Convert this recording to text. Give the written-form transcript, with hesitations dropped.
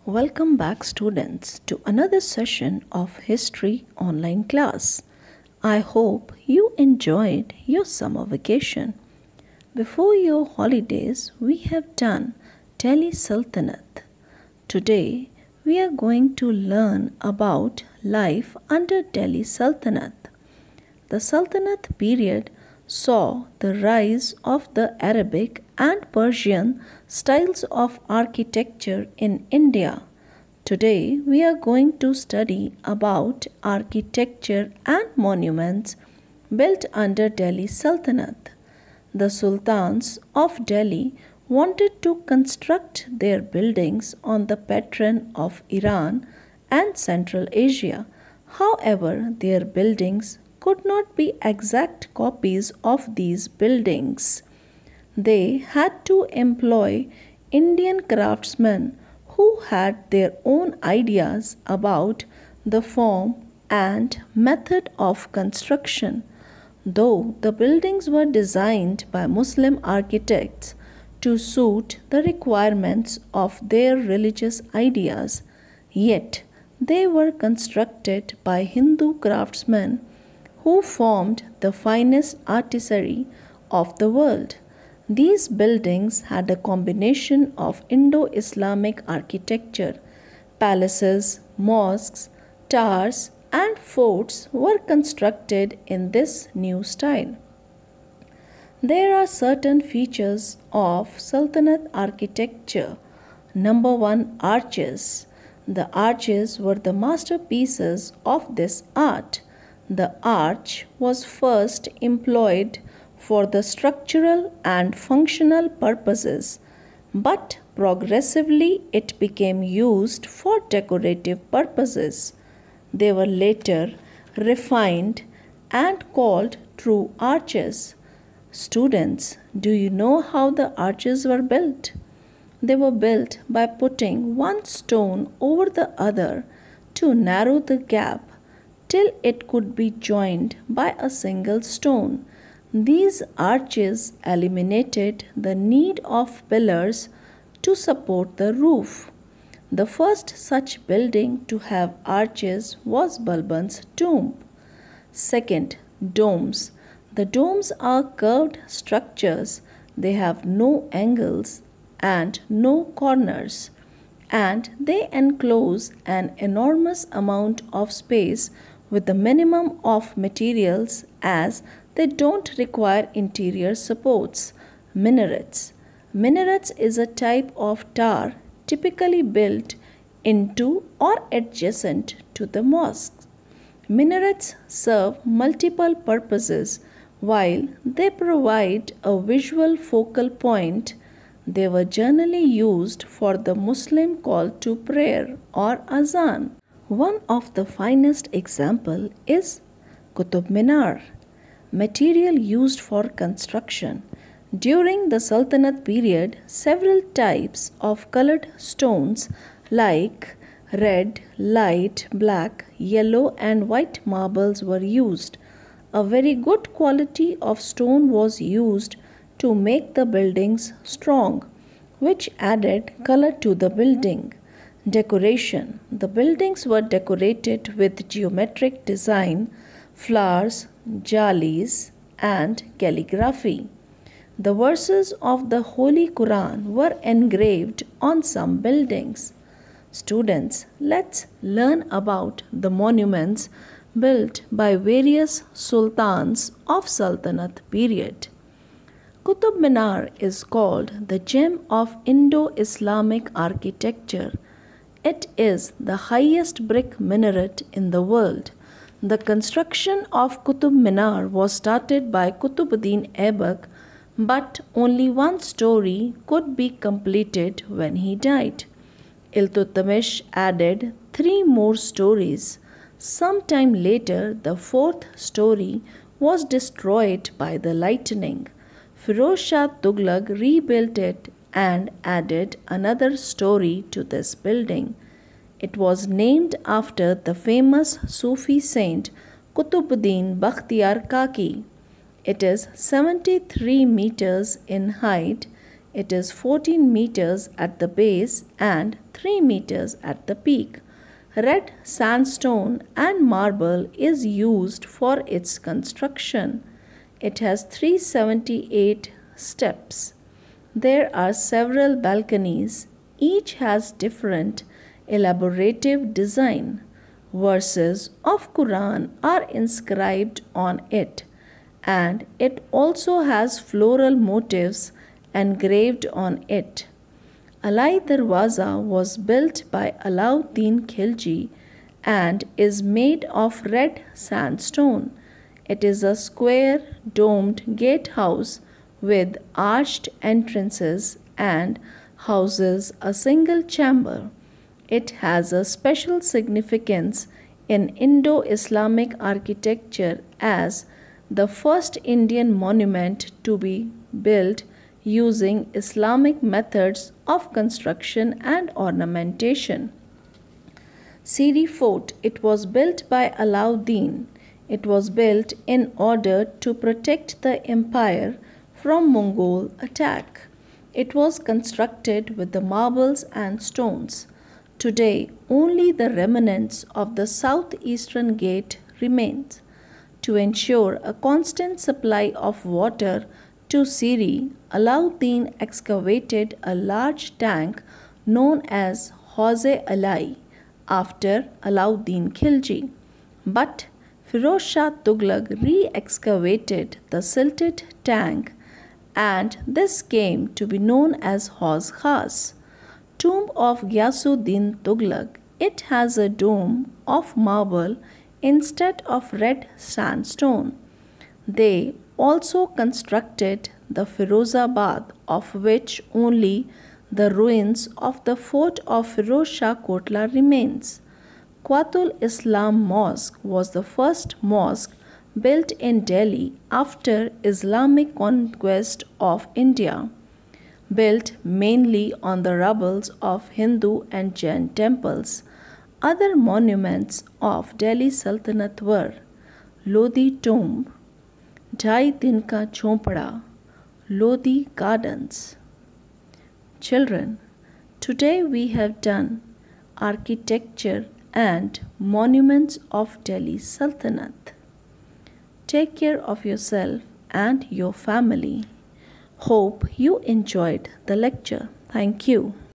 Welcome back, students, to another session of History Online class. I hope you enjoyed your summer vacation. Before your holidays, we have done Delhi Sultanate. Today, we are going to learn about life under Delhi Sultanate. The Sultanate period saw the rise of the Arabic and Persian styles of architecture in India. Today we are going to study about architecture and monuments built under Delhi Sultanate. The sultans of Delhi wanted to construct their buildings on the pattern of Iran and Central Asia. However, their buildings could not be exact copies of these buildings. They had to employ Indian craftsmen who had their own ideas about the form and method of construction. Though the buildings were designed by Muslim architects to suit the requirements of their religious ideas, yet they were constructed by Hindu craftsmen who formed the finest artillery of the world. These buildings had a combination of Indo-Islamic architecture. Palaces, mosques, towers, and forts were constructed in this new style. There are certain features of Sultanate architecture. Number one, arches. The arches were the masterpieces of this art. The arch was first employed for the structural and functional purposes, but progressively it became used for decorative purposes. They were later refined and called true arches. Students, do you know how the arches were built? They were built by putting one stone over the other to narrow the gap till it could be joined by a single stone. These arches eliminated the need of pillars to support the roof. The first such building to have arches was Balban's tomb. Second, domes. The domes are curved structures. They have no angles and no corners, and they enclose an enormous amount of space with the minimum of materials, as they don't require interior supports. Minarets. Minarets is a type of tower typically built into or adjacent to the mosque. Minarets serve multiple purposes. While they provide a visual focal point, they were generally used for the Muslim call to prayer or azan. One of the finest example is Qutub Minar, material used for construction. During the Sultanate period, several types of colored stones like red, light, black, yellow and white marbles were used. A very good quality of stone was used to make the buildings strong, which added color to the building. Decoration. The buildings were decorated with geometric design, flowers, jalis, and calligraphy. The verses of the Holy Quran were engraved on some buildings. Students, let's learn about the monuments built by various sultans of Sultanate period. Qutub Minar is called the gem of Indo-Islamic architecture. It is the highest brick minaret in the world. The construction of Qutub Minar was started by Qutbuddin Aibak, but only one story could be completed when he died. Iltutmish added 3 more stories. Sometime later, the 4th story was destroyed by the lightning. Firoz Shah Tughlaq rebuilt it and added another story to this building. It was named after the famous Sufi saint Qutbuddin Bakhtiyar Kaki. It is 73 meters in height, It is 14 meters at the base and 3 meters at the peak. Red sandstone and marble is used for its construction. It has 378 steps. There are several balconies. Each has different elaborative design. Verses of Quran are inscribed on it, and it also has floral motifs engraved on it. Alai Darwaza was built by Alauddin Khilji and is made of red sandstone. It is a square domed gatehouse with arched entrances and houses a single chamber. It has a special significance in Indo Islamic architecture as the first Indian monument to be built using Islamic methods of construction and ornamentation. Siri Fort. It was built by Alauddin. It was built in order to protect the empire from Mongol attack. It was constructed with the marbles and stones. Today, only the remnants of the southeastern gate remains. To ensure a constant supply of water to Siri, Alauddin excavated a large tank known as Hauze Alai after Alauddin Khilji. But Firoz Shah Tughlaq re-excavated the silted tank, and this came to be known as Hauz Khas. Tomb of Ghiyasuddin Tughlaq. It has a dome of marble instead of red sandstone. They also constructed the Firozabad, of which only the ruins of the fort of Firoz Shah Kotla remains. Qatul Islam Mosque was the first mosque built in Delhi after Islamic conquest of India. Built mainly on the rubbles of Hindu and Jain temples. Other monuments of Delhi Sultanate were Lodi Tomb, Dhai Din Ka Chompada, Lodi Gardens. Children, today we have done architecture and monuments of Delhi Sultanate. Take care of yourself and your family. Hope you enjoyed the lecture. Thank you.